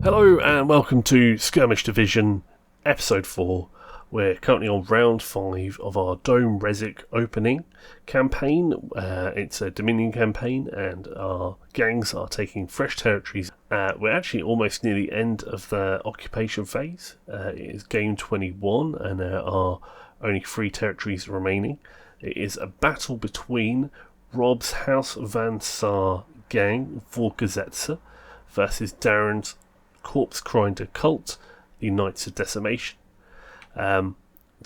Hello and welcome to Skirmish Division, Episode 4. We're currently on Round 5 of our Dome Rezic opening campaign. It's a Dominion campaign and our gangs are taking fresh territories. We're actually almost near the end of the occupation phase. It is game 21 and there are only 3 territories remaining. It is a battle between Rob's House Van Saar gang, Vorgesetzter, versus Darren's Corpse Grinder Cult, the Nights of Decimation. To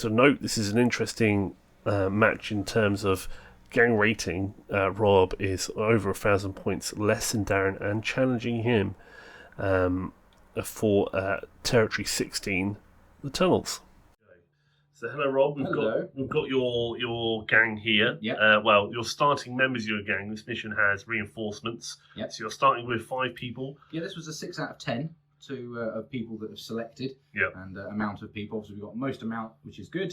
note, this is an interesting match in terms of gang rating. Rob is over 1,000 points less than Darren and challenging him for Territory 16, the Tunnels. So hello Rob, we've got your gang here. Yep. Well, your starting members of your gang. This mission has reinforcements. Yep. So you're starting with 5 people. Yeah, this was a 6 out of 10 of people that have selected. Yep. And amount of people. So we've got most amount, which is good.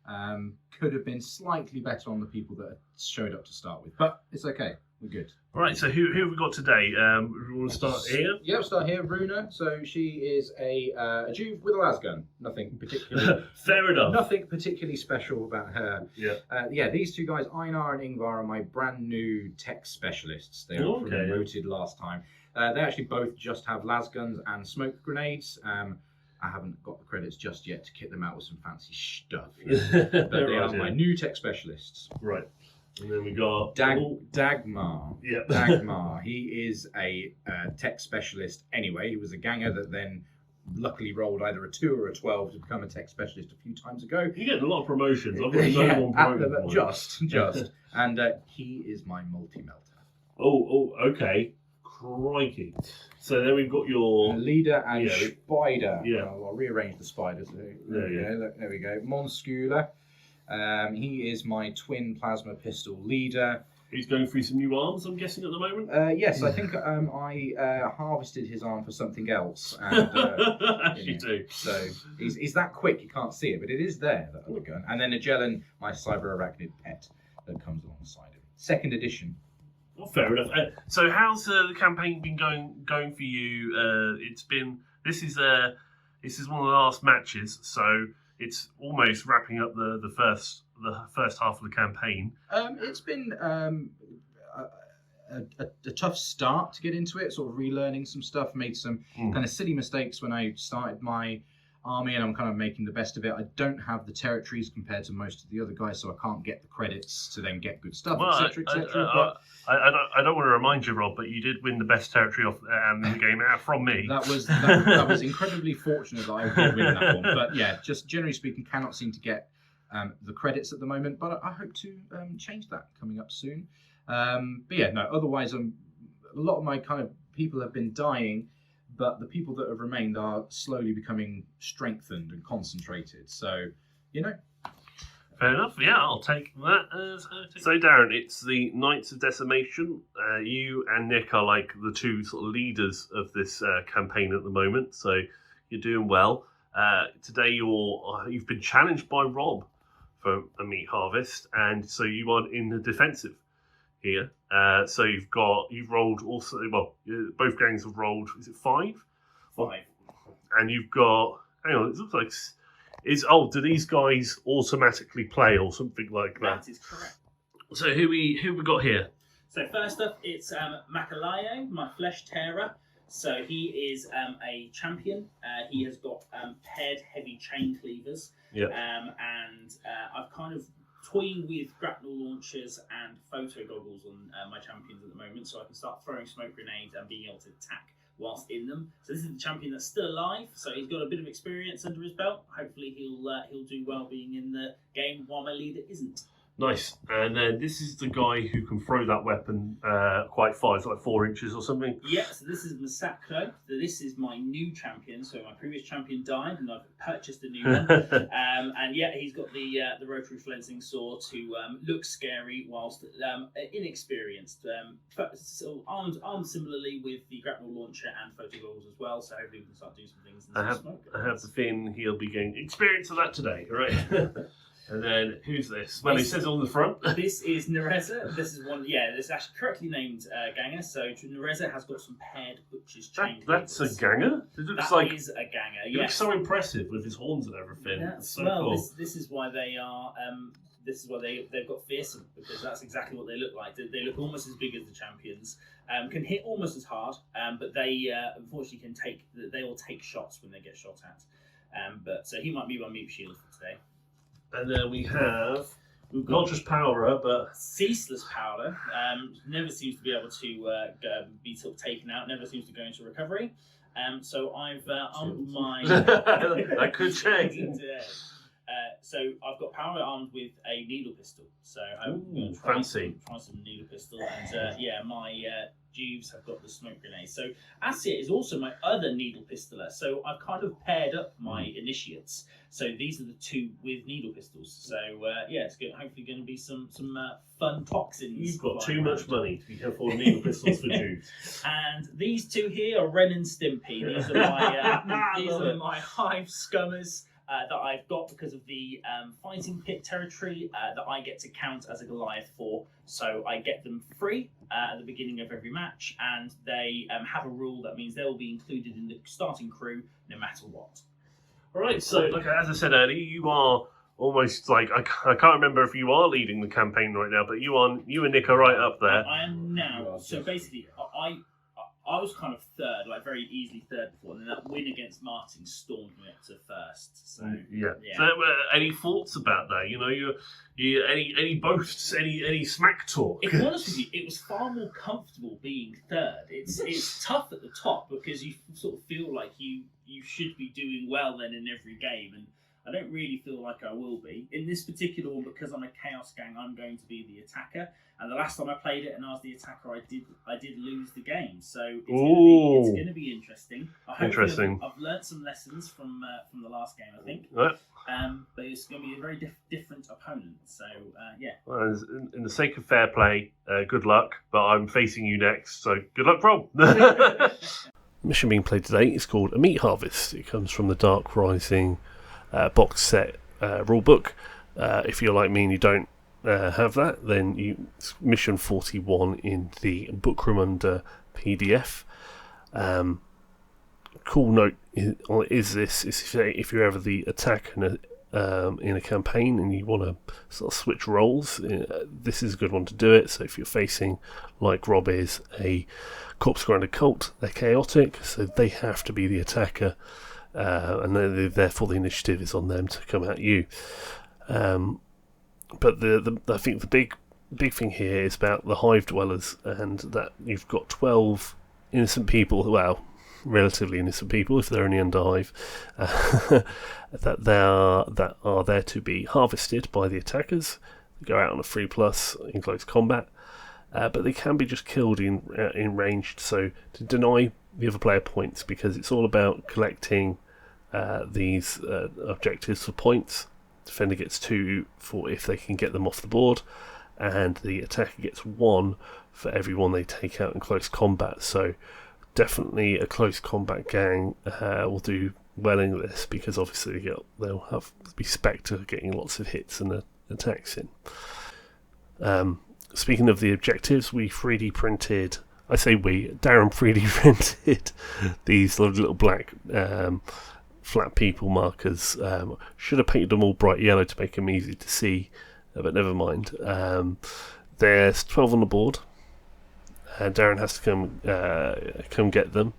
Could have been slightly better on the people that showed up to start with, but it's okay. We're good. All right. So who have we got today? We want to start here. Yeah, we'll start here. Runa. So she is a Juve with a lasgun. Nothing particularly. Fair enough. Nothing particularly special about her. Yeah. These two guys, Einar and Ingvar, are my brand new tech specialists. They were promoted last time. They actually both just have lasguns and smoke grenades. I haven't got the credits just yet to kit them out with some fancy stuff. But they are my new tech specialists. Right. And then we got Dagmar. Yeah. Dagmar. He is a tech specialist anyway. He was a ganger that then luckily rolled either a 2 or a 12 to become a tech specialist a few times ago. You're getting a lot of promotions. I've got no one promoted. Just. And he is my multi-melter. Oh, okay. Crikey. So then we've got your leader and spider. Yeah. I'll rearrange the spiders. There we go. Monscula. He is my twin plasma pistol leader. He's going through some new arms, I'm guessing, at the moment? Yes, I think I harvested his arm for something else. And, you do. So he's that quick, you can't see it, but it is there, that other gun. And then Agellan, my cyber arachnid pet, that comes alongside him. 2nd edition. Well, fair enough. So how's the campaign been going for you? This is one of the last matches, so it's almost wrapping up the first half of the campaign. It's been a tough start to get into it, sort of relearning some stuff, made some kind of silly mistakes when I started my army, and I'm kind of making the best of it. I don't have the territories compared to most of the other guys, so I can't get the credits to then get good stuff, etc. I don't want to remind you, Rob, but you did win the best territory off in the game from me. That was incredibly fortunate that I did win that one. But yeah, just generally speaking, cannot seem to get the credits at the moment, but I hope to change that coming up soon. But yeah, no, otherwise a lot of my kind of people have been dying, but the people that have remained are slowly becoming strengthened and concentrated. So, Fair enough. Yeah, I'll take that. So, Darren, it's the Nights of Decimation. You and Nick are like the 2 sort of leaders of this campaign at the moment, so you're doing well. Today, you've been challenged by Rob for a meat harvest, and so you are in the defensive here. So you've rolled also. Well, both gangs have rolled. Is it 5? 5. And you've got. Hang on, it looks like. Do these guys automatically play or something like that? That is correct. So who we got here? So first up, it's Makalayo, my flesh terror. So he is a champion. He has got paired heavy chain cleavers. Yeah. And I've kind of toying with grapnel launchers and photo goggles on my champions at the moment, so I can start throwing smoke grenades and being able to attack whilst in them. So this is the champion that's still alive, so he's got a bit of experience under his belt. Hopefully he'll do well being in the game while my leader isn't. Nice. And then this is the guy who can throw that weapon quite far. It's like 4 inches or something. Yeah, so this is Masako. So this is my new champion. So my previous champion died and I've purchased a new one. And yeah, he's got the rotary flensing saw to look scary whilst inexperienced. So armed similarly with the grapnel launcher and photo goggles as well. So hopefully we can start doing some things. I have the feeling he'll be getting experience of that today, right? And then who's this? Well, it says on the front. This is Nereza. This is one. Yeah, this is actually correctly named Ganger. So Nereza has got some paired butcher's chained. That's a Ganger. It looks that is a Ganger. It looks so impressive with his horns and everything. Yeah, so well, cool. this is why they are. This is why they've got fearsome, because that's exactly what they look like. They look almost as big as the champions. Can hit almost as hard, but they unfortunately can take. They will take shots when they get shot at. But so he might be my mute shield for today. And then we've got not just Power, but Ceaseless Powder. Never seems to be able to be sort of taken out. Never seems to go into recovery. So I've armed my. That could change. So I've got Power armed with a needle pistol. So I'm going to try some needle pistol, and my Jeeves have got the smoke grenade. So Asir is also my other needle pistoler. So I've kind of paired up my initiates. So these are the two with needle pistols. So it's hopefully going to be some fun toxins. You've got too much money to be careful with needle pistols for Jews. And these two here are Ren and Stimpy. These are my hive scummers. That I've got because of the fighting pit territory that I get to count as a Goliath for. So I get them free at the beginning of every match, and they have a rule that means they will be included in the starting crew no matter what. All right, so as I said earlier, you are almost like I can't remember if you are leading the campaign right now, but you and Nick are right up there. I am now. So basically, I was kind of third, like very easily third before, and then that win against Martin stormed me up to first. So yeah. So, any thoughts about that? You know, any boasts, any smack talk? If I'm honest with you, it was far more comfortable being third. It's tough at the top because you sort of feel like you should be doing well then in every game, and I don't really feel like I will be. In this particular one, because I'm a Chaos Gang, I'm going to be the attacker. And the last time I played it and I was the attacker, I did lose the game. So it's going to be interesting. Interesting. I've learnt some lessons from the last game, I think. Right. But it's going to be a very different opponent. So, Well, in the sake of fair play, good luck. But I'm facing you next, so good luck, Rob. The mission being played today is called A Meat Harvest. It comes from the Dark Rising box set rulebook. If you're like me and you don't have that, then mission 41 in the Bookroom under PDF. Cool note is if you're ever the attacker in a campaign and you want to sort of switch roles, this is a good one to do it. So if you're facing, like Rob is, a corpse grinder cult, they're chaotic, so they have to be the attacker, and therefore the initiative is on them to come at you. But I think the big thing here is about the hive dwellers, and that you've got 12 innocent people, well, relatively innocent people if they're only under hive, that are there to be harvested by the attackers. They go out on a 3+ in close combat, but they can be just killed in ranged. So to deny the other player points, because it's all about collecting these objectives for points. Defender gets 2 for if they can get them off the board, and the attacker gets 1 for every one they take out in close combat. So definitely a close combat gang will do well in this, because obviously they'll have be Spectre getting lots of hits and attacks in. Speaking of the objectives, we 3D printed. I say we. Darren 3D printed these little black flat people markers. Should have painted them all bright yellow to make them easy to see, but never mind. There's 12 on the board, and Darren has to come get them,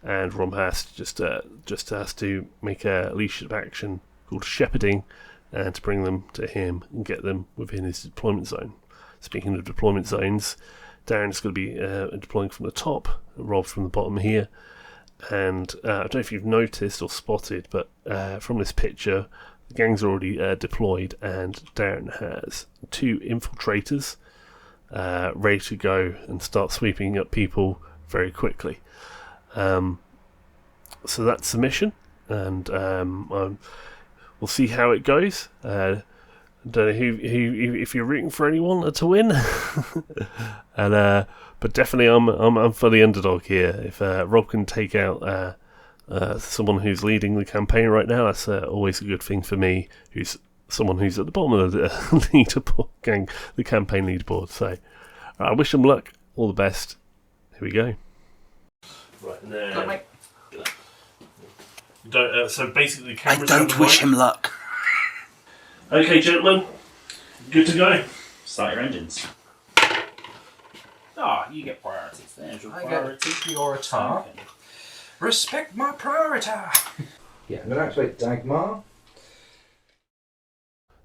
and Rom has to just has to make a leash of action called shepherding, and to bring them to him and get them within his deployment zone. Speaking of deployment zones, Darren's going to be deploying from the top, Rob from the bottom here. And I don't know if you've noticed or spotted, but from this picture, the gang's already deployed, and Darren has 2 infiltrators ready to go and start sweeping up people very quickly. So that's the mission, and we'll see how it goes. I don't know who if you're rooting for anyone to win, and but definitely I'm for the underdog here. If Rob can take out someone who's leading the campaign right now, that's always a good thing for me, who's someone who's at the bottom of the leaderboard, the campaign leaderboard. So I wish them luck. All the best. Here we go. Right, and then... Good, mate. So basically, the I camera's don't wish him luck. Okay, gentlemen, good to go. Start your engines. You get priorities. There's your I priority. get priority. Okay. Respect my priority. Yeah, I'm going to activate Dagmar.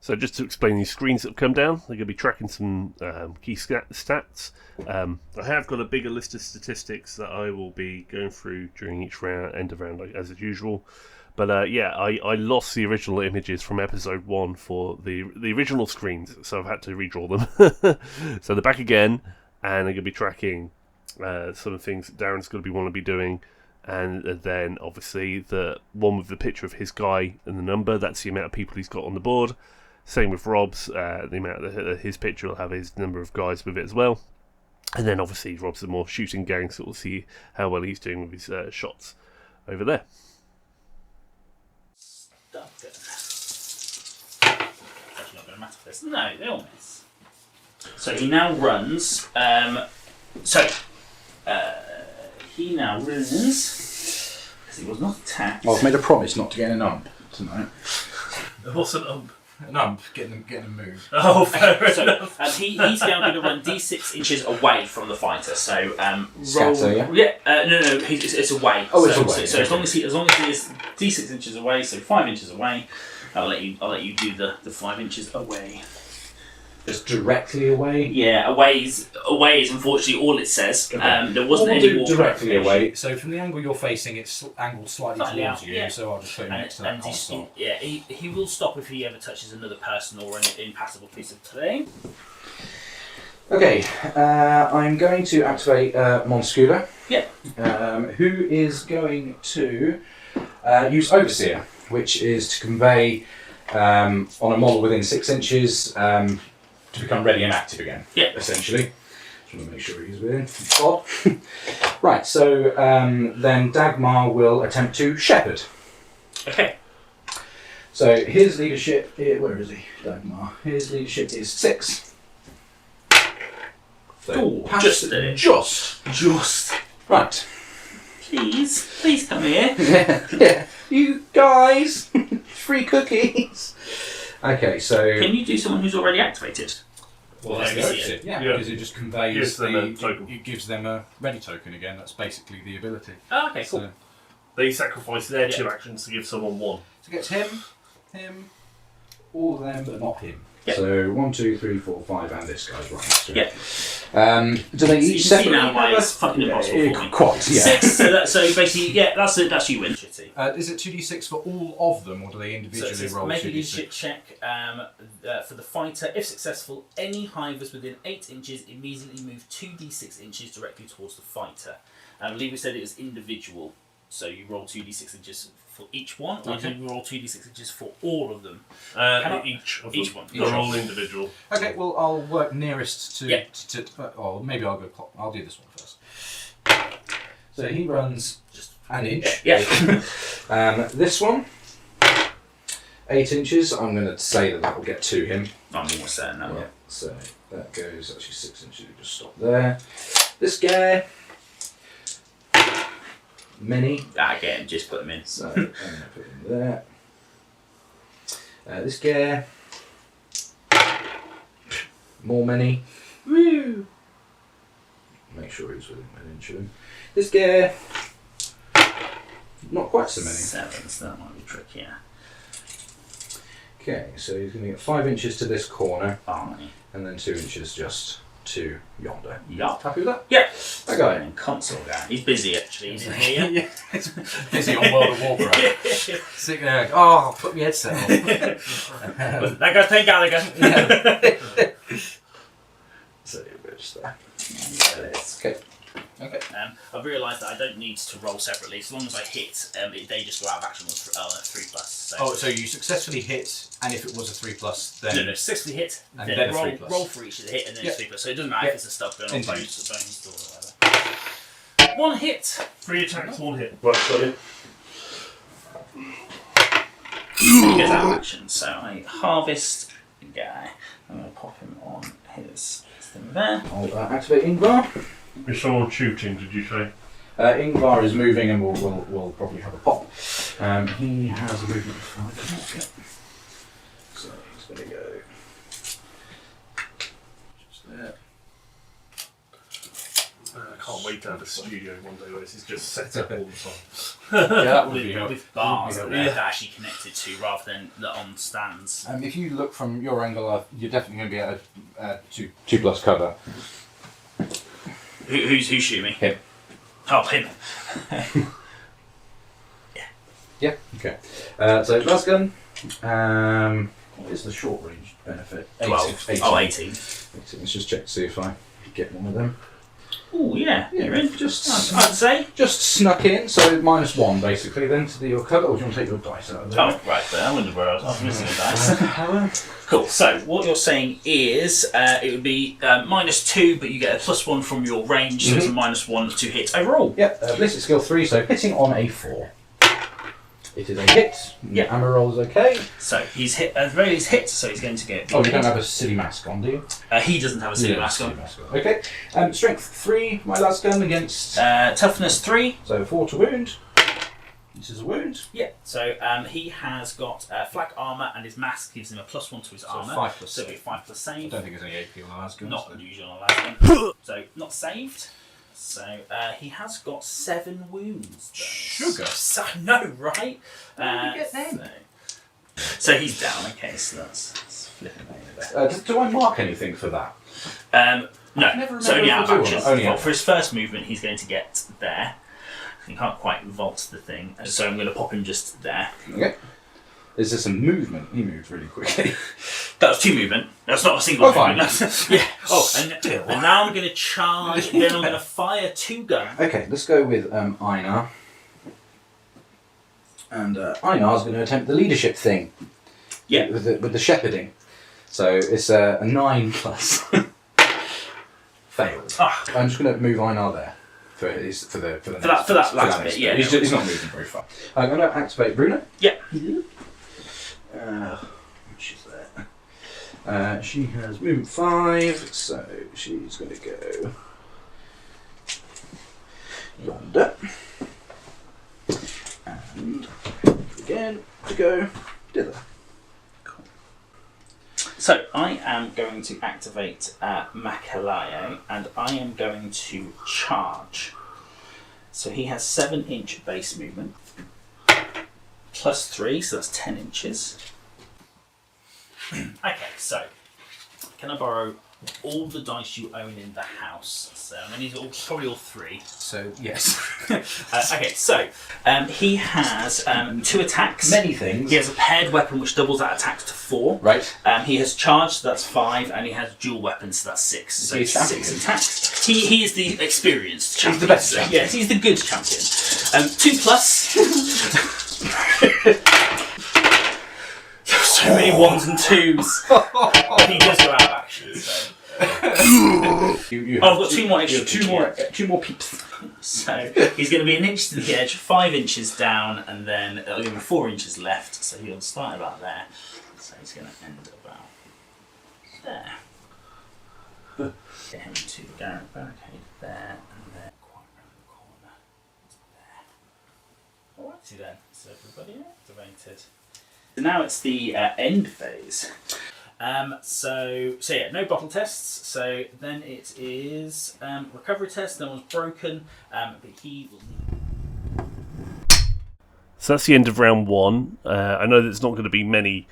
So just to explain these screens that have come down, they're going to be tracking some key stats. I have got a bigger list of statistics that I will be going through during each round, end of round, as usual. But I lost the original images from episode 1 for the original screens, so I've had to redraw them. So they're back again, and they're going to be tracking some of the things that Darren's going to be doing. And then obviously the one with the picture of his guy and the number, that's the amount of people he's got on the board. Same with Rob's, the amount of his picture will have his number of guys with it as well. And then obviously Rob's the more shooting gang, so we'll see how well he's doing with his shots over there. It's actually not going to matter for this. No, they all miss. So he now runs. He now runs because he was not attacked. I've made a promise not to get an ump tonight. What's an ump? An ump, getting them moved. Oh, fair enough. He's now going to run D6 inches away from the fighter. So roll. Scatter, yeah? No. It's away. Oh, it's so, away. So as long as he is D6 inches away, so 5 inches away, I'll let you do the 5 inches away. Just directly away? Yeah, away is unfortunately all it says. Okay. There wasn't we'll any do more directly clarification. away. So from the angle you're facing, it's angled slightly Slightly towards out, you. yeah. So I'll just put him next to that console. He will stop if he ever touches another person or an impassable piece of terrain. Okay, I'm going to activate Monscular. Yeah. Who is going to use Overseer, which is to convey on a model within 6 inches to become ready and active again. Yeah. Essentially. Just want to make sure he's within. Bob. Right, so then Dagmar will attempt to shepherd. Okay. So his leadership, where is he? Dagmar. His leadership is 6. So just. Right. Please come here. Yeah. You guys, free cookies. Okay, so Can you do someone who's already activated? well, that's that's the the opposite. yeah, Yeah. because it just conveys Gives them a token. it gives them a ready token again. That's basically the ability. Oh, okay, cool. So, They sacrifice their Yeah. 2 actions to give someone 1. so it gets him, all of them, but not him. Yeah. So 1, 2, 3, 4, 5, and this guy's right. So, Yeah. Do they So you each can see separately now why have it's fucking impossible for me. Quite, yeah. 6. So basically, that's it. That's you win. Shitty. Is it 2d6 for all of them, or do they So it individually says, roll make a 2d6? leadership check for the fighter. If successful, any hivers within 8 inches immediately move 2d6 inches directly towards the fighter. I believe we said it was individual, so you roll 2d6 inches for each one, or Okay. do you roll 2d6 inches for all of them? Each of Each them. one. They're all individual. Okay, well, I'll work nearest to. Yeah. Or maybe I'll go. I'll do this one first. So he runs Just an inch. yeah. This one, 8 inches. I'm going to say that will get to him. I'm almost certain now. Yeah. So that goes actually 6 inches. You just stop there. This guy, mini. Again, just put them in. So I'm going to put him there. This guy, more many. Woo! Make sure he's within an inch of him. This guy, not quite so many. 7, so that might be trickier. Okay, so he's going to get 5 inches to this corner, Fine. and then 2 inches just to yonder. Yup. Happy with that? Yeah. That guy. And console guy. He's busy actually. He's in here. He's busy on World of Warcraft. Sitting there, oh, put my headset on. That guy's playing Gallagher. So we're just there. Okay. Okay. I've realised that I don't need to roll separately. As long as I hit, they just go out of action on 3+. So. Oh, so you successfully hit, and if it was a 3+, then No, successfully hit, And then then a roll, 3+. roll for each of the hit, and then Yeah. it's 3+. So it doesn't matter Yeah. if it's a stub gun or Indeed. bonus or whatever. 1 hit. 3 attacks, 1 hit. Right, got it. he gets out of action. So I harvest the guy. I'm going to pop him on his thing there. I'll activate Ingvar. Is someone shooting, did you say? Ingvar is moving and we'll probably have a pop. He has a movement of 5. So he's going to go just there. I can't wait to have a studio one day where this is just set up all the time. Yeah, that would be helpful. With bars that Would be they're helpful. actually connected to rather than on stands. If you look from your angle, you're definitely going to be at a 2+ cover. Who's shooting me? Him. Oh, him. Yeah, okay. So last gun. What is the short range benefit? 12. 18. Oh, 18. 18. Let's just check to see if I get one of them. Oh, yeah. You're in. Just I'd say. just snuck in, so -1 basically then to your cover. Or do you want to take your dice out of there? Oh, right there. I wondered where I was missing a dice. Cool. So, what you're saying is it would be -2, but you get a +1 from your range, so it's a -1 to hit overall. Yep, ballistic skill 3, so hitting on a 4. It is a hit. Yeah. Ammo roll is okay. So, he's hit, at the very least hit, so he's going to get. Oh, you don't have a silly mask on, do you? He doesn't have a silly mask on. Okay. Strength 3, my last gun against. Toughness 3. So 4 to wound. This is a wound. Yeah. So he has got flak armor, and his mask gives him a +1 to his armor. 5 plus So it'll be 5+ I save. don't think there's any AP on the last gun. Not so. unusual on last one. So not saved. So he has got 7 wounds. Though. Sugar. So, no, right? Where did you get them? So he's down. Okay, so that's flipping over. Do I mark anything for that? No, never so only remember out if of I do or action. not. Only Well, out. for his first movement, he's going to get there. He can't quite vault the thing, so I'm going to pop him just there. Okay. Is this a movement? He moved really quickly. That was 2 movement. That's not a single fine. movement. Yeah. Oh, and now I'm going to charge. Then I'm going to fire 2 guns. Okay, let's go with Einar. And Einar's going to attempt the leadership thing. Yeah. With the shepherding. So it's a 9+. Failed. Ah. I'm just going to move Einar there. For that last bit, yeah. He's not moving very far. I'm going to activate Bruno. Yeah. She's there. She has movement 5, so she's going to go yonder. And again to go dither. Cool. So I am going to activate Makalayo, and I am going to charge. So he has 7-inch base movement, +3, so that's 10 inches. Okay, so can I borrow all the dice you own in the house? So I mean, these are probably all 3. So yes. Okay, so he has 2 attacks. Many things. He has a paired weapon which doubles that attack to 4. Right. He has charged, so that's 5, and he has dual weapons, so that's 6. So He's 6 attacks. He is the experienced champion. He's the best champion. Yes, he's the good champion. 2+. So many 1s and 2s. He does go out of action. So. I've got 2 more extra. 2 more peeps. So he's going to be 1 inch to the edge, 5 inches down, and then it'll give him 4 inches left. So he'll start about there. So he's going to end about there. Get him to the barricade there, and then quite around the corner. There. Alrighty then. So everybody activated. So now it's the end phase. So yeah, no bottle tests. So then it is recovery test. No one's broken, but he will. So that's the end of round 1. I know there's not going to be many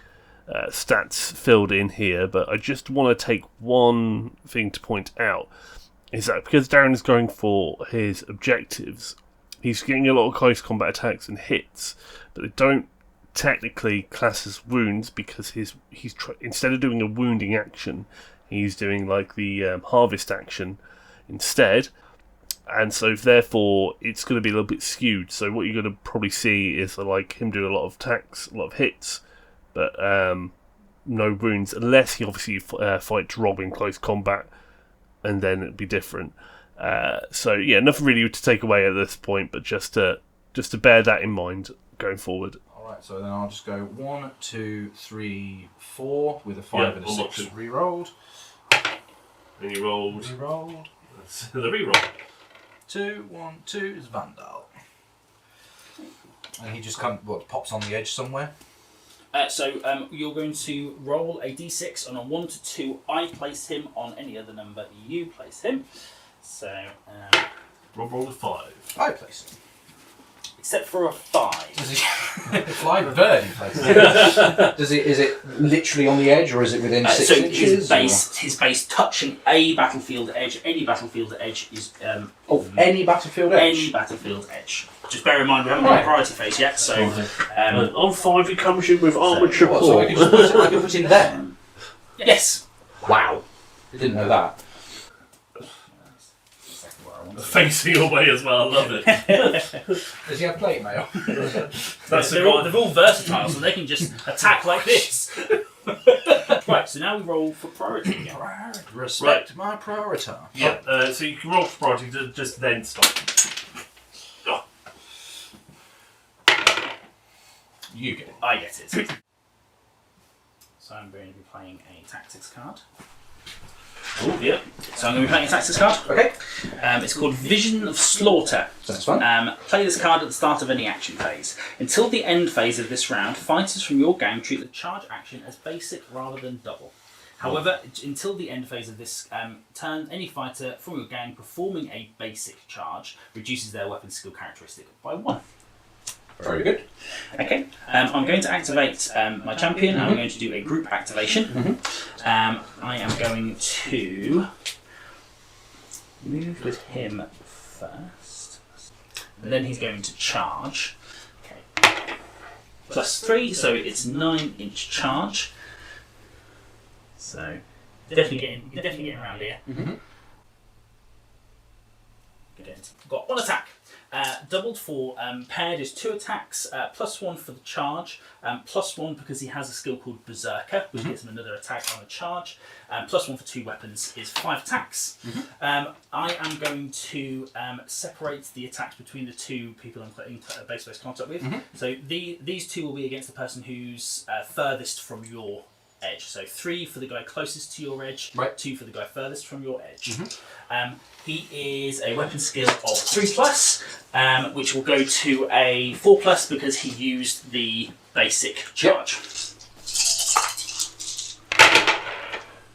stats filled in here, but I just want to take one thing to point out, is that because Darren is going for his objectives, he's getting a lot of close combat attacks and hits, but they don't technically class as wounds because he's instead of doing a wounding action, he's doing like the harvest action instead, and so therefore it's going to be a little bit skewed. So what you're going to probably see is like him doing a lot of attacks, a lot of hits, but no wounds, unless he obviously fights Rob in close combat, and then it'd be different. So yeah, nothing really to take away at this point, but just to bear that in mind going forward. Right, so then I'll just go 1, 2, 3, 4 with a 5 and a 6 re-rolled. And you rolled. Re-rolled. The re-roll. 2, 1, 2 is Vandal. And he just pops on the edge somewhere. So you're going to roll a d6, and on 1 to 2, I place him. On any other number, you place him. So Rob rolled a 5. I place him. Except for a 5. Does he fly bird? He places him. Is it literally on the edge, or is it within 6 inches? His base touching a battlefield edge. Any battlefield edge is any battlefield edge. Any battlefield edge. Just bear in mind we haven't got a priority phase yet, so on 5 he comes in with armoured support. So I can put in there. Yes. Wow. I didn't know that. Facing your way as well, I love it. Does he have plate mail? They're all versatile, so they can just attack like this. Right, so now we roll for priority again. Respect my priority. Yeah, so you can roll for priority to just then stop. Oh. You get it. I get it. So I'm going to be playing a tactics card. Oh, yeah. So I'm going to be playing a tactics card. Okay. It's called Vision of Slaughter. That's fun. Play this card at the start of any action phase. Until the end phase of this round, fighters from your gang treat the charge action as basic rather than double. However, until the end phase of this turn, any fighter from your gang performing a basic charge reduces their weapon skill characteristic by 1. Very good. Okay, I'm going to activate my champion. I'm going to do a group activation. I am going to move with him first, and then he's going to charge. Okay, +3, so it's 9-inch charge. So definitely getting around here. Got 1 attack. Doubled for paired is 2 attacks, +1 for the charge, +1 because he has a skill called Berserker, which gives him another attack on a charge, +1 for 2 weapons is 5 attacks. I am going to separate the attacks between the 2 people I'm putting base-to-base contact with. So these 2 will be against the person who's furthest from your edge. So 3 for the guy closest to your edge, 2 for the guy furthest from your edge. He is a weapon skill of 3+, which will go to a 4+ because he used the basic charge.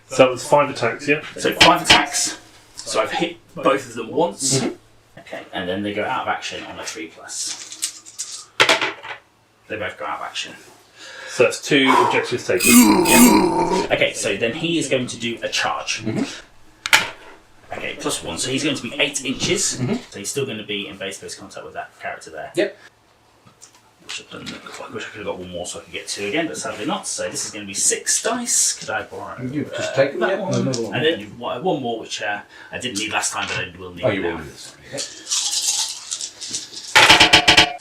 So that was 5 attacks, yeah? So 5 attacks. So I've hit both of them once. Okay, and then they go out of action on a 3+. They both go out of action. So that's 2 objectives taken. Yeah. Okay, so then he is going to do a charge. Okay, +1, so he's going to be 8 inches. So he's still going to be in base contact with that character there. Yep. I wish I could have got 1 more so I could get 2 again, but sadly not. So this is going to be 6 dice. Could I borrow You've just taken that one? one? And then 1 more, which I didn't need last time, but I will need now. You will need this.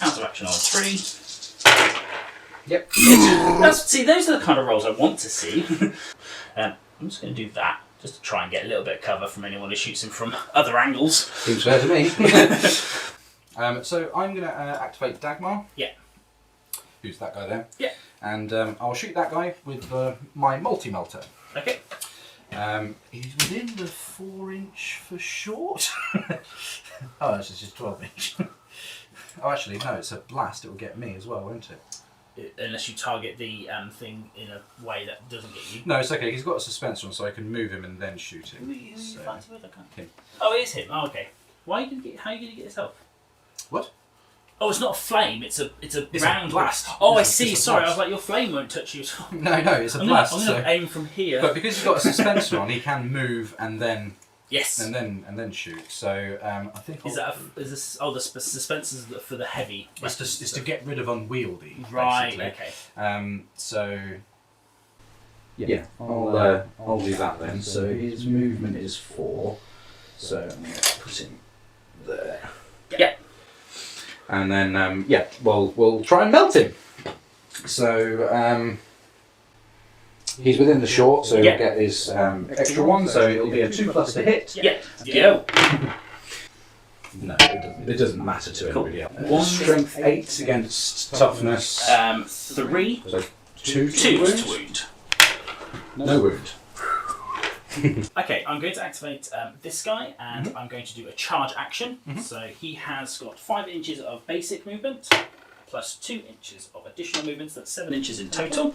Counter action on 3. Yep. See, those are the kind of rolls I want to see. I'm just going to do that, just to try and get a little bit of cover from anyone who shoots him from other angles. Seems fair to me. So I'm going to activate Dagmar. Yeah. Who's that guy there? Yeah. And I'll shoot that guy with my multi-melter. Okay. He's within the 4-inch for short. Oh, this is just 12-inch. Oh, actually, no, it's a blast. It will get me as well, won't it? Unless you target the thing in a way that doesn't get you. No, it's okay. He's got a suspension on, so I can move him and then shoot him. Who are you fighting with? I can't. Him. Oh, it is him. Oh, okay. How are you going to get this health? What? Oh, it's not a flame. It's a round blast. Oh, I It's see. a Sorry, blast. I was like, your flame won't touch you. No, it's a blast. I'm going to aim from here. But because he's got a suspension on, he can move and then yes, and then shoot. So I think the suspensors for the heavy. It's to get rid of unwieldy. Right. Basically. Okay. So. Yeah, I'll do that then. So his movement is 4. So I'm going to put him there. Yeah. And then we'll try and melt him. So he's within the short, so he'll get his extra 1. So it'll be a 2+ to hit. Yeah. Go. No, it doesn't matter to anybody else. One Strength 8 against toughness. 3. So 2 2 wound. to wound. No wound. Okay, I'm going to activate this guy, and I'm going to do a charge action. So he has got 5 inches of basic movement, plus 2 inches of additional movement, so that's 7 inches in total.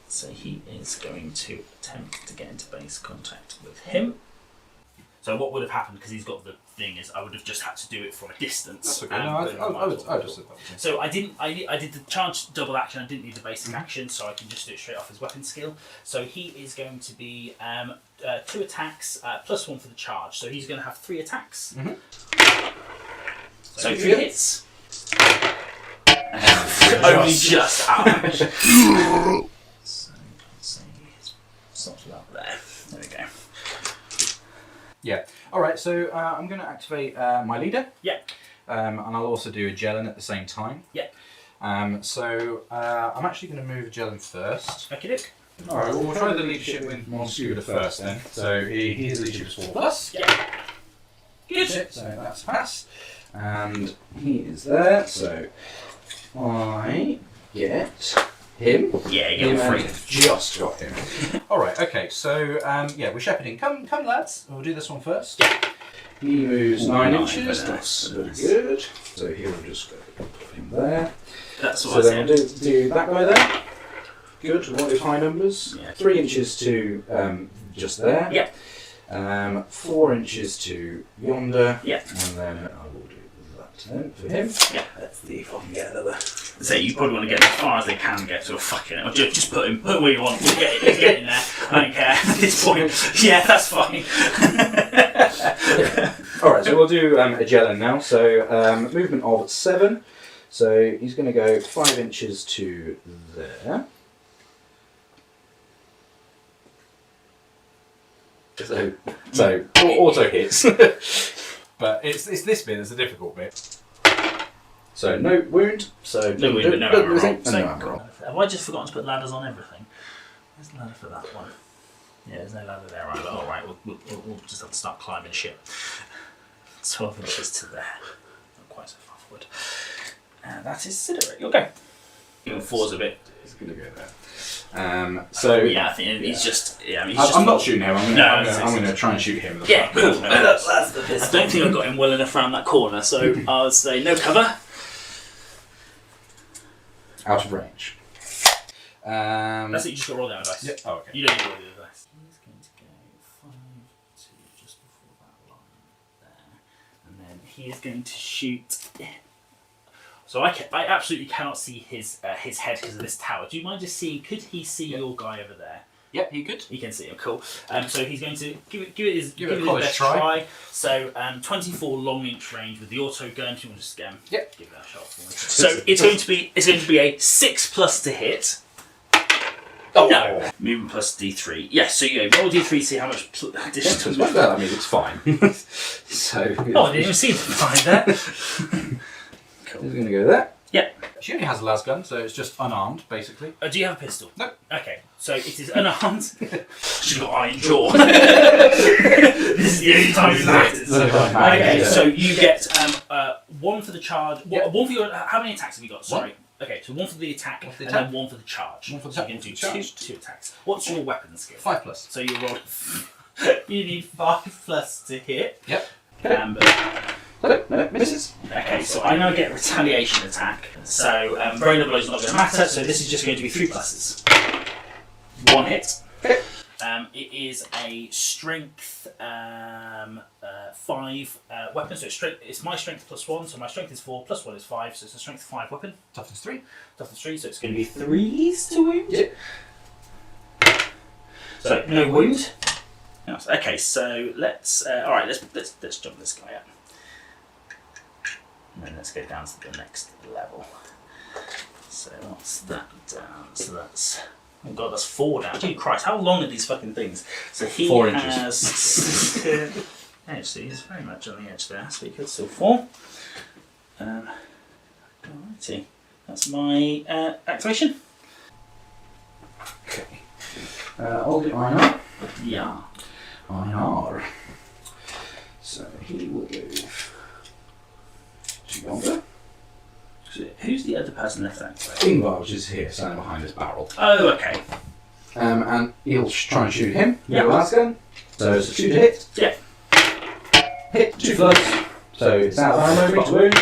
So he is going to attempt to get into base contact with him. So what would have happened, because he's got the thing, is I would have just had to do it from a distance. That's okay. No, I just said that. So I did the charge double action. I didn't need the basic action, so I can just do it straight off his weapon skill. So he is going to be 2 attacks plus 1 for the charge. So he's going to have 3 attacks. So 3 hits. Only just out. So let's see, it's not up there. There we go. Yeah. All right. So I'm going to activate my leader. Yeah. And I'll also do a Jellin at the same time. Yeah. So I'm actually going to move Jellin first. Okay, Dick. All right. Well, we'll try the leadership with Monscuda first then. So his leadership is 4+. Yeah. Good. So that's a pass. And he is there. So I get him. Yeah, you get 3. Just got him. All right. Okay. So yeah, we're shepherding. Come, lads. We'll do this one first. Yeah. He moves 9 inches. That's Very good. So he'll just go put him there. That's what So I then said. we'll do that guy there. Good. What with high numbers? Yeah. 3 inches to just there. Yeah. 4 inches to yonder. Yeah. And then I will do that then for him. Yeah. Let's see if I can get another. So you probably want to get as far as they can get to a fucking. Or just put him where you want. He's getting there. I don't care at this point. Yeah, that's fine. Alright, so we'll do a Jellin now. So movement of 7. So he's going to go 5 inches to there. So auto hits. But it's this bit that's the difficult bit. So no wound. So No wound, but no armor roll. and So no armor cool. roll. Have I just forgotten to put ladders on everything? Where's the ladder for that one? Yeah, there's no ladder there. Right, all right. We'll just have to start climbing shit. 12 inches to there. Not quite so far forward. And that is Sideric. You'll go. Even 4's a bit. He's going to go there. So yeah, I think he's just. Yeah, I mean, I'm not shooting him. I'm No, going to try and shoot him. Yeah, cool. That's the piss. I don't think I got him well enough around that corner, so I would say no cover. Out of range. That's it, you just got to roll down a dice. Yeah. Oh, okay. You don't need to roll the other dice. He's going to go 5 to just before that line there. And then he is going to shoot. So I absolutely cannot see his head because of this tower. Do you mind just seeing, could he see your guy over there? Yep, he could. He can see him, cool. So he's going to give it his college best try. So 24 long inch range with the auto gun. Do you want to just Yep. give that a shot for me? So it's going to be a 6+ to hit. Oh No. Movement plus D3. Yes, so you roll D3, see how much additional. Well, I mean, it's fine. So. Oh, I didn't even see the behind there. Cool. He's going to go there. Yep. She only has a las gun, so it's just unarmed, basically. Do you have a pistol? No. Okay, so it is unarmed. She's got iron jaw. This is the only time it matters. Okay, so you get 1 for the charge. Yep. 1 for your. How many attacks have you got? Sorry. Okay, so 1 for the attack, and then 1 for the charge. 1 for the so attack, you can do charge. two attacks. What's your weapon skill? 5+. So you roll. You need 5+ to hit. Yep. No, misses. Okay, so I now get retaliation attack. So brain blow is not going to matter. So this is just going to be 3 pluses. 1 hit. Okay. It is a strength 5 weapon. So it's my strength +1. So my strength is 4, +1 is 5. So it's a strength 5 weapon. Toughness 3. Toughness 3. So it's going to be 3s to wound. Yep. So no wound. Okay, so let's. All right, let's jump this guy up. And then let's go down to the next level. So what's that down? So that's. Oh god, that's 4 down. Jesus Christ, how long are these fucking things? So he 4 inches. has. Actually, he's very much on the edge there, so he could still fall. Alrighty, that's my activation. Okay. I'll do IR. Yeah. IR. So he will move 2 yonder. Who's the other person left out? Ingvar, which is here, standing behind this barrel. Oh, okay. And he'll try and shoot him with Yeah. the last gun. So it's a shoot to hit. Yeah. Hit, 2 floods. So it's out of ammo, got a wound.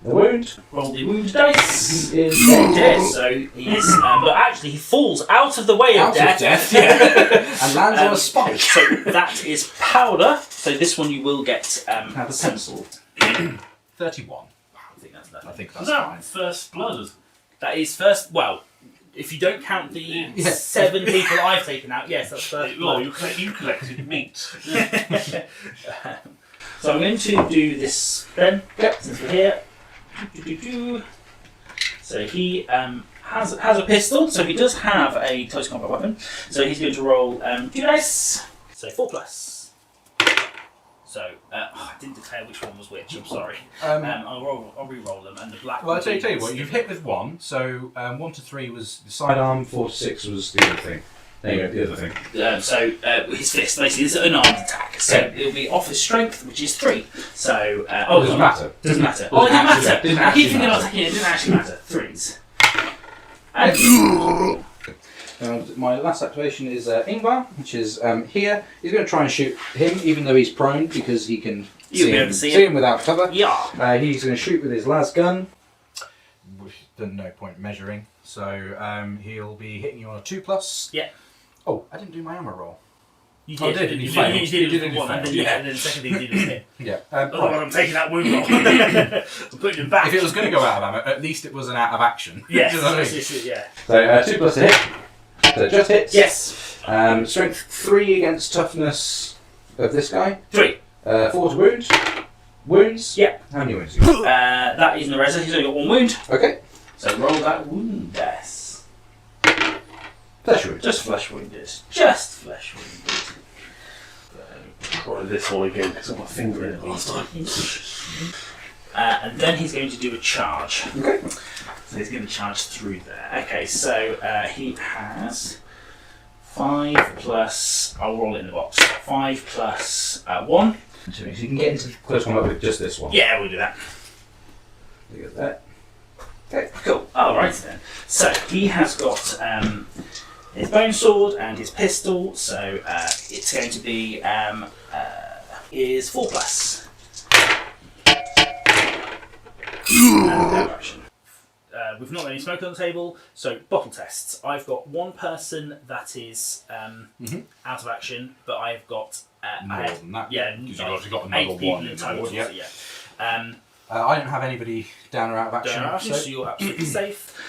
A wound. Roll the wound dice. He is Dead, so he's. But actually, he falls out of the way of death. And lands on a spike. So that is powder. So this one you will get Have a pencil. 31. I think that's that. I think Was that's that fine. first blood? That is first. Well, if you don't count the 7 people I've taken out, yes, that's first. Well, blood. you collected meat. So I'm going to do this then. Yep. Since we're here. So he has a pistol, so he does have a close combat weapon. So he's going to roll 2 dice. So 4 plus. So I didn't declare which one was which. I'm sorry. I'll re-roll them, and the black. Well, I'll tell you what, you've hit with 1, so 1 to 3 was the sidearm, 4 to 6 was the other thing. There you go, the other thing. So his fist, basically, this is an unarmed attack. So it'll be off his strength, which is 3. So Doesn't matter. Doesn't matter. Oh, it didn't matter. I keep thinking I was attacking it. It didn't actually matter. 3s. And my last activation is Ingvar, which is here. He's going to try and shoot him, even though he's prone, because he can You'll be able to see him without cover. yeah. He's going to shoot with his las gun. There's no point measuring, so he'll be hitting you on a 2 plus. Yeah. Oh, I didn't do my ammo roll. You Oh, did. did you? You Failed. did You it did with one, fail. and then, Yeah. and then the second thing you did was hit. Yeah. Otherwise, I'm taking that wound off. I'm putting him back. If it was going to go out of ammo, at least it was an out of action. Yes. Do you know what I mean? Yeah. So 2 plus to hit. So just hits. Yes. Strength 3 against toughness of this guy. 3. 4 to wound. Wounds. Yeah. How many wounds? You got? That is in the Rezic. He's only got 1 wound. Okay. So roll that wound dice. Flesh wound. Just flesh wounded. Just flesh wounded. Try this one again because I got my finger in it last time. And then he's going to do a charge. Okay. So he's going to charge through there. Okay, so he has 5 plus. I'll roll it in the box. 5 plus 1. So you can get into close combat with just this one. Yeah, we'll do that. Look at that. Okay, cool. Alright then. So he has got his bone sword and his pistol. So it's going to be is 4 plus. And action. We've not got any smoke on the table, so bottle tests. I've got 1 person that is out of action, but I've got More than that. Yeah, Because you've actually got 8 another people 1 in in total. the board, So, yeah. yeah. I don't have anybody down or out of action. So you're absolutely safe.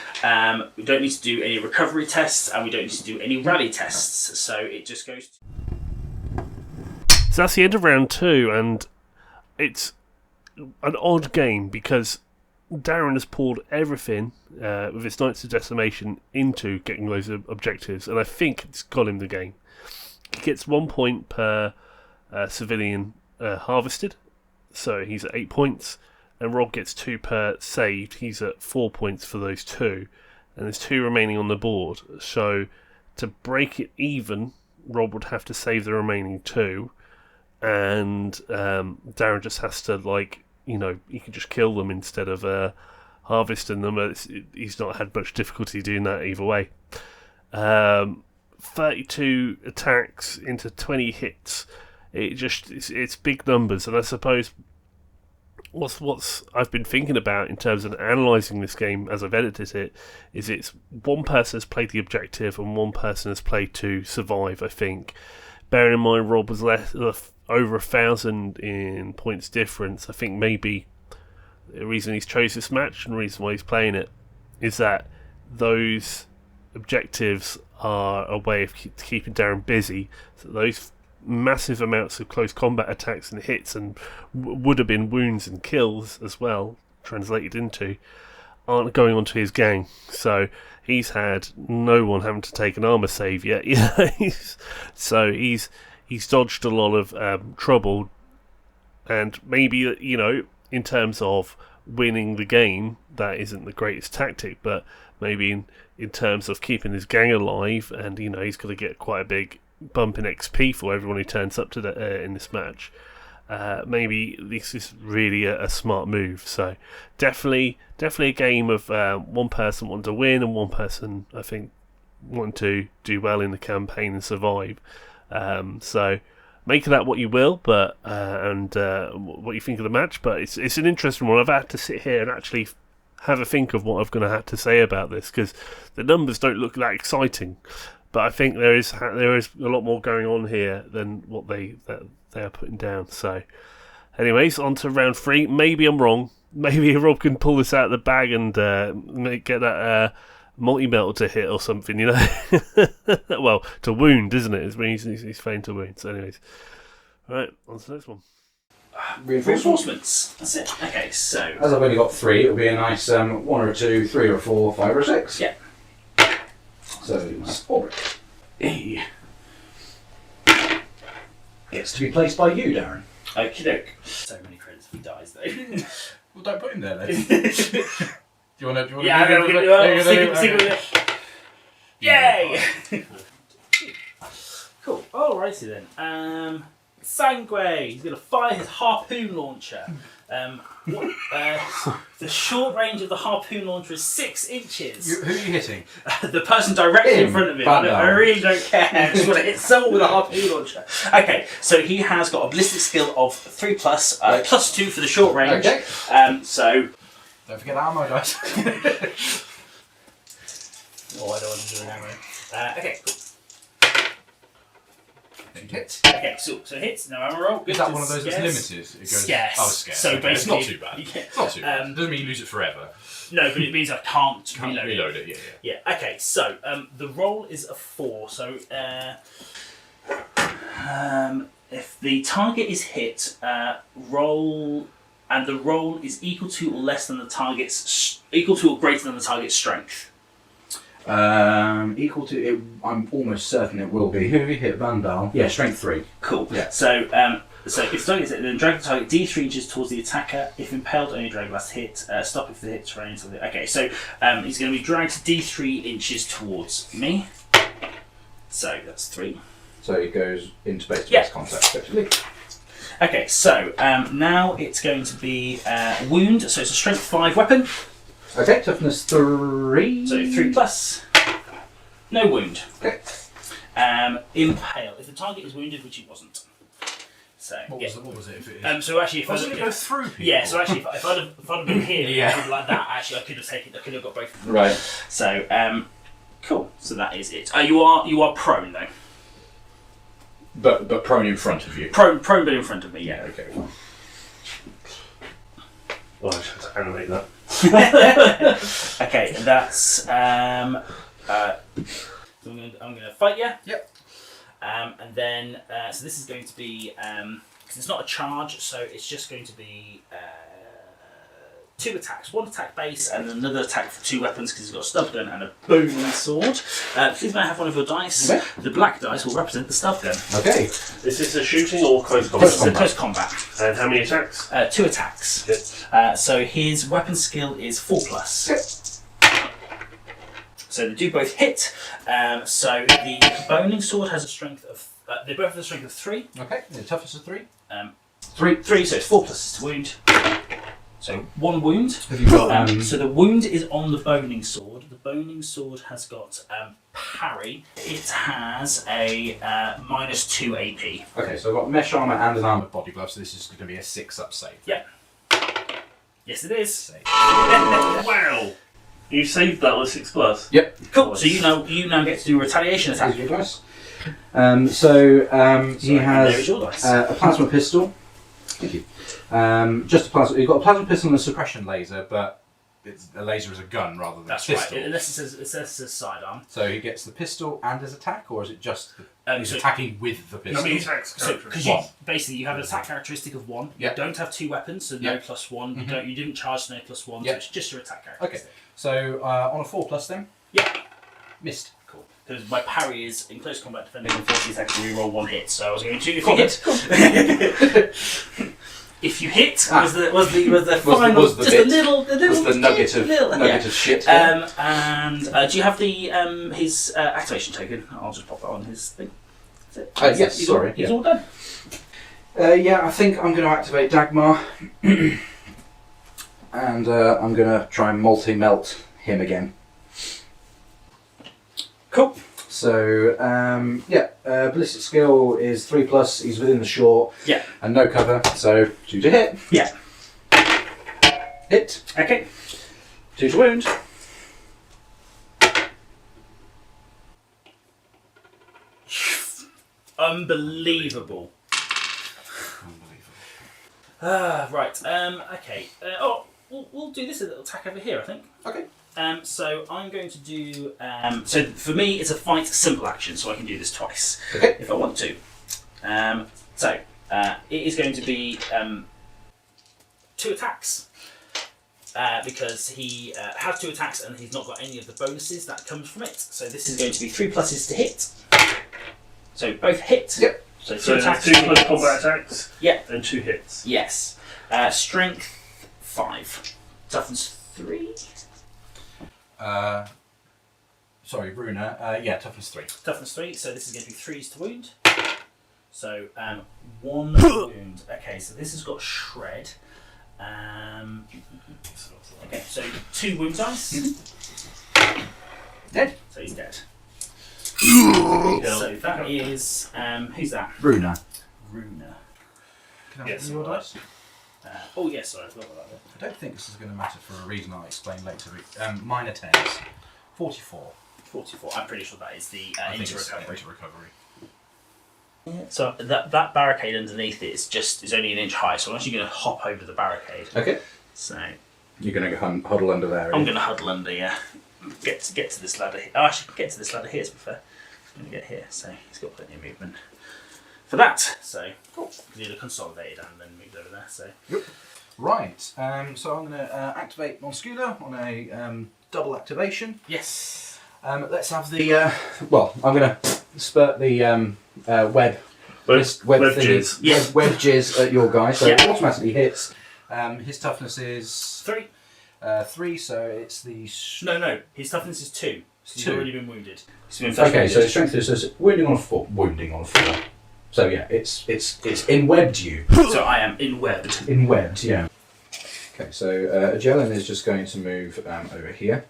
We don't need to do any recovery tests, and we don't need to do any rally tests. So it just goes. So that's the end of round 2, and it's an odd game because Darren has poured everything with his Nights of Decimation into getting those objectives, and I think it's got him the game. He gets 1 point per civilian harvested, so he's at 8 points, and Rob gets 2 per saved. He's at 4 points for those 2, and there's 2 remaining on the board. So to break it even, Rob would have to save the remaining 2, and Darren just has to, he can just kill them instead of harvesting them. He's not had much difficulty doing that either way. 32 attacks into 20 hits. It's big numbers, and I suppose what's I've been thinking about in terms of analysing this game as I've edited it is it's one person has played the objective and one person has played to survive, I think. Bearing in mind Rob was over 1,000 in points difference, I think maybe the reason he's chose this match and the reason why he's playing it is that those objectives are a way of keeping Darren busy. So those massive amounts of close combat attacks and hits and would have been wounds and kills as well translated into aren't going onto his gang, so he's had no one having to take an armor save yet. So he's dodged a lot of trouble, and maybe in terms of winning the game that isn't the greatest tactic, but maybe in terms of keeping his gang alive, and he's going to get quite a big bump in XP for everyone who turns up to in this match. maybe this is really a smart move. So definitely a game of one person wanting to win and one person, I think, wanting to do well in the campaign and survive. So make of that what you will, but and what you think of the match. But it's an interesting one. I've had to sit here and actually have a think of what I'm going to have to say about this, because the numbers don't look that exciting. But I think there is a lot more going on here than what they are putting down. So, anyways, on to round 3. Maybe I'm wrong. Maybe Rob can pull this out of the bag and get that multi-melt to hit or something, you know. Well, to wound, isn't it? It's when he's failing to wound. So, anyways, all right, on to the next one. Reinforcements. That's it. Okay, so As I've only got 3, it'll be a nice 1 or 2, 3 or 4, 5 or 6. yeah. So nice 4 brick. Gets to be placed by you, Darren. Okie doke. So many credits if he dies though. Well, don't put him there then. Do you want to? Yeah, I'm going to stick with it. Yay! Cool. Alrighty then. Sangue. He's going to fire his harpoon launcher. The short range of the harpoon launcher is 6 inches. Who are you hitting? The person directly in front of him. I really don't care. I just want to hit someone with a harpoon launcher. Okay, so he has got a ballistic skill of 3+, plus 2 for the short range. Okay. So. Don't forget the ammo dice. Oh, I don't want to do an ammo. Okay, cool. Hit. Okay, so hits, no ammo roll. Is that one of those that's limited? It goes, Yes. Oh, scarce. So okay. It's not too basically- bad. Yeah. It's not too bad. Doesn't mean you lose it forever. No, but it means I can't reload it. Reload it, yeah. Yeah, okay, so the roll is a 4. So if the target is hit, roll, and the roll is equal to or less than the target's, equal to or greater than the target's strength. Equal to it. I'm almost certain it will be. Who have you hit, Vandal? Yeah, strength 3. Cool. Yeah. So if the target is hit, then drag the target D3 inches towards the attacker. If impaled, only drag last hit. Stop if the hit's range. Okay, so he's going to be dragged D3 inches towards me. So that's 3. So he goes into base-to-base contact, effectively. Okay, so now it's going to be wound. So it's a strength 5 weapon. Okay, toughness 3. So 3+. No wound. Okay. Impale. If the target is wounded, which it wasn't. So What was it if it is? so actually, if Wasn't it go through people? yeah, so actually, if I'd have been here, Yeah. like that, actually, I could have got both of them. Right. So cool. So that is it. You are prone though. But prone in front of you. Prone, but in front of me. Yeah. Okay. Well, I should have to animate that. Okay, that's I'm gonna fight you. Yep. And then so this is going to be because it's not a charge, so it's just going to be 2 attacks, 1 attack base, and another attack for 2 weapons because he's got a stub gun and a boning sword. Please may I have one of your dice? Okay. The black dice will represent the stub gun. Okay. Is this a shooting or close combat? This is a close combat. And how many attacks? 2 attacks. Hit. So his weapon skill is 4+. So they do both hit. So the boning sword has a strength of. They both have a strength of 3. Okay. The toughness is 3. 3. So it's 4+ to wound. So 1 wound. Have you got? So the wound is on the boning sword. The boning sword has got parry. It has a -2 AP. Okay, so I've got mesh armor and an armored body glove. So this is going to be a 6-up save. Yeah. Yes, it is. Wow! You saved that with 6+. Yep. Cool. So you now get to do a retaliation attack. Here's your dice. So he Sorry, and there is has your dice. a plasma pistol. Thank you. Just a plasma. You've got a plasma pistol and a suppression laser, but a laser is a gun rather than That's a pistol. right. Unless it says sidearm. So he gets the pistol and his attack, or is it just he's so- attacking with the How pistol? many attacks? So because basically you have an attack characteristic of 1. Yeah. You don't have 2 weapons, so no Yeah. +1. You didn't charge, so no +1. Yeah. So it's just your attack Okay. characteristic. So on a 4+ then, Yeah. missed. Cool. Because my parry is in close combat defending and 40 attacks, and reroll 1 hit. So I was going to if Cool. you hit. If you hit was the final was the just bit. a little Was the nugget of shit? Yeah. And do you have the his activation token? I'll just pop that on his thing. That's it. Yes. He's Sorry. All, he's yeah. all done. Yeah, I think I'm going to activate Dagmar. And I'm going to try and multi-melt him again. Cool. So, ballistic skill is 3+, he's within the short, Yeah. and no cover, so 2 to hit. Yeah. Hit. Okay. 2 to wound. Unbelievable. Right. Okay. We'll do this a little attack over here, I think. Okay. So I'm going to do. So for me, it's a fight simple action, so I can do this twice Okay. if I want to. It is going to be 2 attacks because he has 2 attacks and he's not got any of the bonuses that comes from it. So this is going to be 3 pluses to hit. So both hit. Yep. So 2 So attacks. 2 close combat attacks. Yeah. And 2 hits. Yes. Strength 5. Toughness 3. Sorry, Bruna. Toughness 3. Toughness 3. So this is going to be 3s to wound. So 1 wound. Okay, so this has got shred. Okay, so 2 wound dice. Dead. So he's dead. So that is who's that? Bruna. Runa. Can I Yes. have your dice? Oh yes, sorry, I forgot about that. I don't think this is going to matter for a reason I'll explain later. Minor 10s. 44. 44. I'm pretty sure that is the I think into it's recovery. into recovery. So that barricade underneath it is only an inch high. So I'm actually going to hop over the barricade. Okay. So You're going to go huddle under there. I'm going to huddle under. Yeah. Get to this ladder. Here. Oh, I should get to this ladder here. To be fair, I'm going to get here. So he's got plenty of movement for that. So cool. He'd have consolidated and then moved over there. So. Yep. Right. So I'm going to activate Monscula on a double activation. Yes. Let's have the. I'm going to spurt the web jizz. Yeah. web jizz at your guy, so Yeah. it automatically hits. His toughness is 3. 3, so it's the. No. His toughness is 2. So he's 2. already been wounded. He's been flesh Okay, wounded. so his strength is wounding on a 4. Wounding on a 4. So yeah, it's in-webbed you. So I am in-webbed. In-webbed, yeah. Okay, so Jelen is just going to move over here.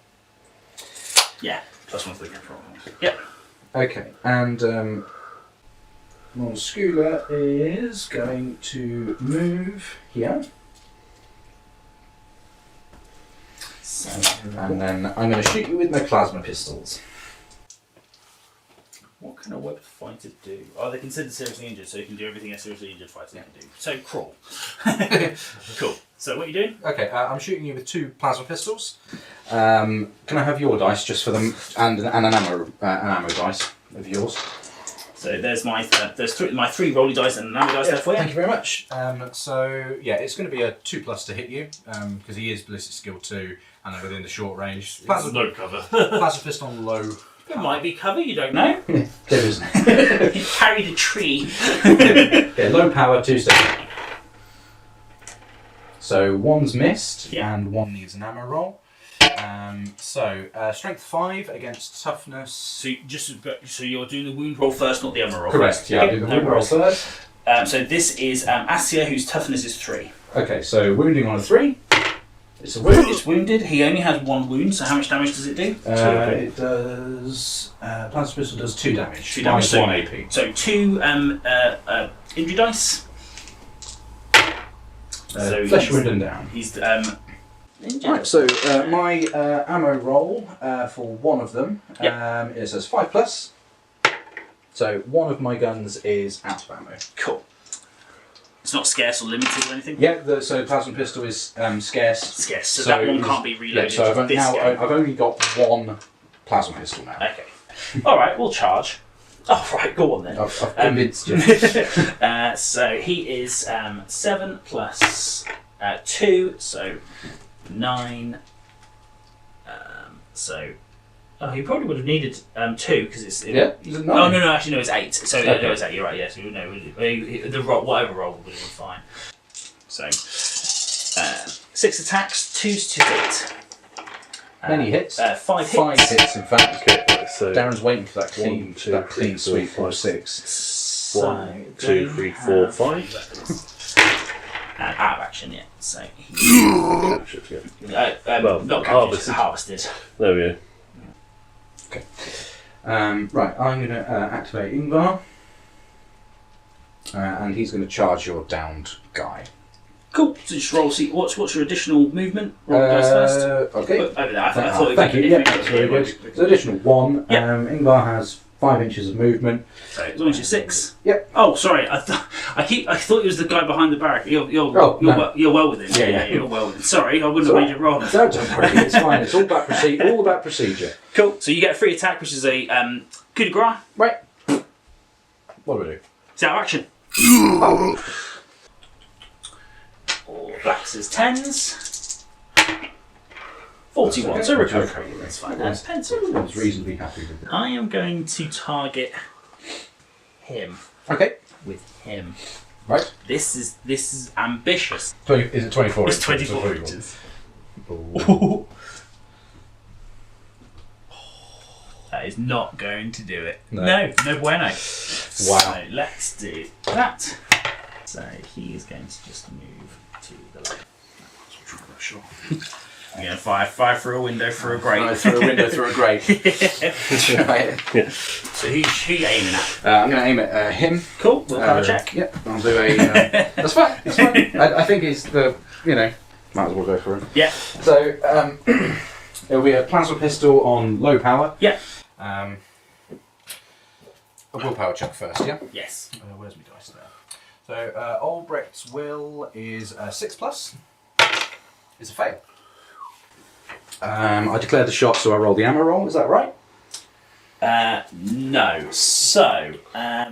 Yeah. +1 for the control. Yep. Okay, and Monscula is going to move here. And then I'm going to shoot you with my plasma pistols. What can a webbed fighter do? Oh, they're considered seriously injured, so you can do everything a seriously injured fighter can do. So crawl. Cool. So what are you doing? Okay, I'm shooting you with 2 plasma pistols. Can I have your dice just for them, and an ammo dice of yours? So there's my my 3 rolly dice and an ammo dice there for you. Thank you very much. So yeah, it's going to be a 2+ to hit you because he is ballistic skill 2 and I'm within the short range. Plasma no cover. Plasma fist on low. It might be cover, you don't know. There isn't. He carried a tree. Yeah, low power, 2 step. So 1's missed Yeah. and 1 needs an ammo roll. Strength 5 against toughness. So you're doing the wound roll first, not the ammo roll. Correct. First. Yeah, Okay, I'll do the no wound roll worries. first. So this is Asia, whose toughness is 3. Okay, so wounding on a 3. It's a wound. It's wounded. He only has 1 wound. So how much damage does it do? It does. Plasma pistol does 2 damage. 2 damage. Minus 1 AP. So 2 injury dice. So flesh he's- wound and down. He's injured. Right, so my ammo roll for one of them it says 5+. So one of my guns is out of ammo. Cool. It's not scarce or limited or anything. Yeah, so plasma pistol is scarce. Scarce. So that one can't be reloaded. Yeah, so this game. I've only got 1 plasma pistol now. Okay. All right, we'll charge. Oh, right, go on then. I've convinced you. So he is 7 plus 2, so 9. He probably would have needed 2 because it's. Yeah? Is it 9? Oh no, actually no, it's 8. So Okay. no, it's 8. You're right. Yes, no, whatever roll would have been fine. So 6 attacks, 2s to hit. Many hits. 5 hits. 5 hits, in fact. Okay, right, so Darren's waiting for that 1, 2, clean 3, sweep 4, of 6. 1, 2, 3, 4, 5. Out of action, yeah. So not captured, harvested. There we go. Okay. Right, I'm going to activate Ingvar. And he's going to charge your downed guy. Cool. So just roll. See what's your additional movement? Roll dice first. Okay. Over there. I thought thank you. Yeah, that's very good. So additional 1. Yep. Ingvar has 5 inches of movement. So as long as you're 6. Yep. Oh, sorry. I thought he was the guy behind the barrack. You're well within. Yeah. You're well within. Sorry, I wouldn't have made you roll. No, don't worry. It's fine. It's all about procedure. Cool. So you get a free attack, which is a coup de grace. Right. What do we do? It's out of action. Or blacks is 10s. 41. So recovery. That's fine. That's pencil. I was reasonably happy with it. I am going to target him. Okay. With him. Right. This is ambitious. Is it 24? It's 24 inches. Ooh. That is not going to do it. No bueno. Wow. So let's do that. So he is going to just move to the left. Sure. I'm going to fire through a window through a grate. Through a window through a grate. Right. So who's aiming at? I'm going to aim at him. Cool. We'll have a check. Yep. I'll do a. That's fine. That's fine. I think he's the. Might as well go for him. Yeah. So it'll be a plasma pistol on low power. Yeah. A willpower check first. Yeah. Yes. Where's my dice there? So Albrecht's will is 6+. It's a fail. I declared the shot, so I roll the ammo roll. Is that right? No. So,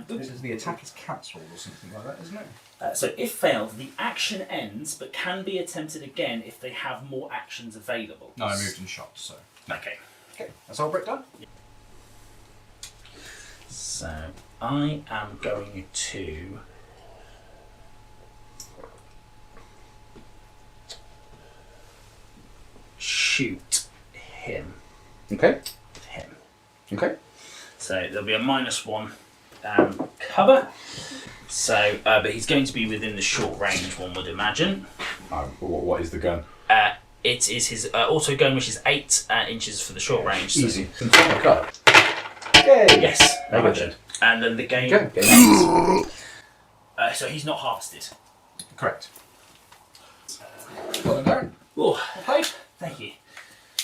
This is the attack is cancelled or something like that, isn't it? so if failed, the action ends, but can be attempted again if they have more actions available. No, I moved and shot, so. Okay. Okay, that's Albrecht done. So I am going to shoot him. Okay. Him. Okay. So there'll be a -1 cover. So, but he's going to be within the short range, one would imagine. What is the gun? It is his auto gun, which is 8 inches for the short range. So. Easy. Confirm a cut. Yay! Yes. Very good. And then the game Okay. ends. So he's not harvested. Correct. Well done, Darren. Oh, Played. thank you.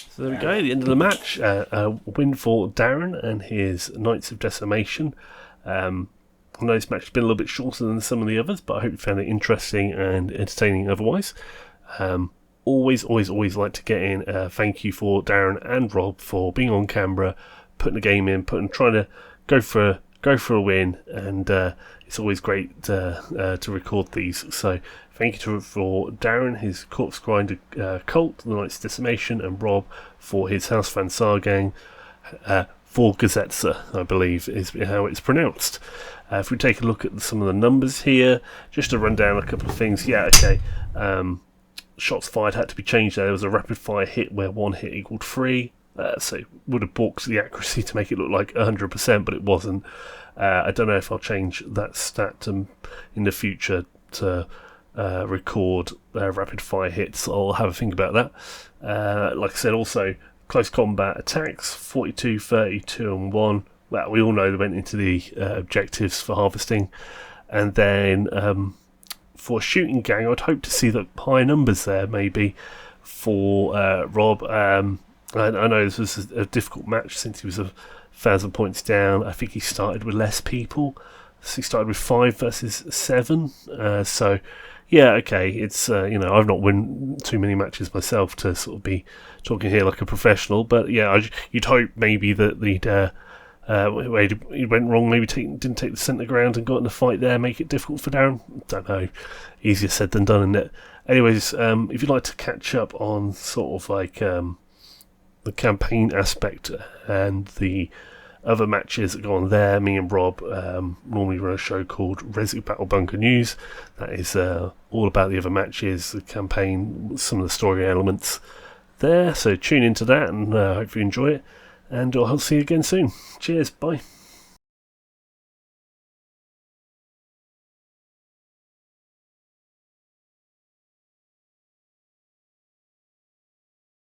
So there we go, the end of the match. A win for Darren and his Nights of Decimation. I know this match has been a little bit shorter than some of the others, but I hope you found it interesting and entertaining otherwise. Always like to get in thank you for Darren and Rob for being on camera, putting the game in, trying to go for a win, and it's always great to record these. So thank you for Darren, his Corpse Grinder cult, the Nights of Decimation, and Rob for his House Fan Saar gang. Vorgesetzter, I believe, is how it's pronounced. If we take a look at some of the numbers here, just to run down a couple of things. Yeah, okay. Shots fired had to be changed there. There was a rapid fire hit where 1 hit equaled 3. So it would have balked the accuracy to make it look like 100%, but it wasn't. I don't know if I'll change that stat in the future to record rapid fire hits. I'll have a think about that. Like I said, also close combat attacks, 42, 32 and 1. Well, we all know they went into the objectives for harvesting. And then for a shooting gang, I'd hope to see the high numbers there, maybe, for Rob. I know this was a difficult match since he was 1,000 points down. I think he started with less people. So he started with 5 versus 7. So, yeah, okay. It's I've not won too many matches myself to sort of be talking here like a professional. But yeah, you'd hope maybe that he went wrong. Maybe didn't take the centre ground and got in the fight there. Make it difficult for Darren. Don't know. Easier said than done, isn't it? Anyways, if you'd like to catch up on sort of like the campaign aspect and the other matches that go on there, me and Rob normally run a show called Rezic Battle Bunker News. That is all about the other matches, the campaign, some of the story elements there. So tune into that and hopefully enjoy it. And I'll see you again soon. Cheers. Bye.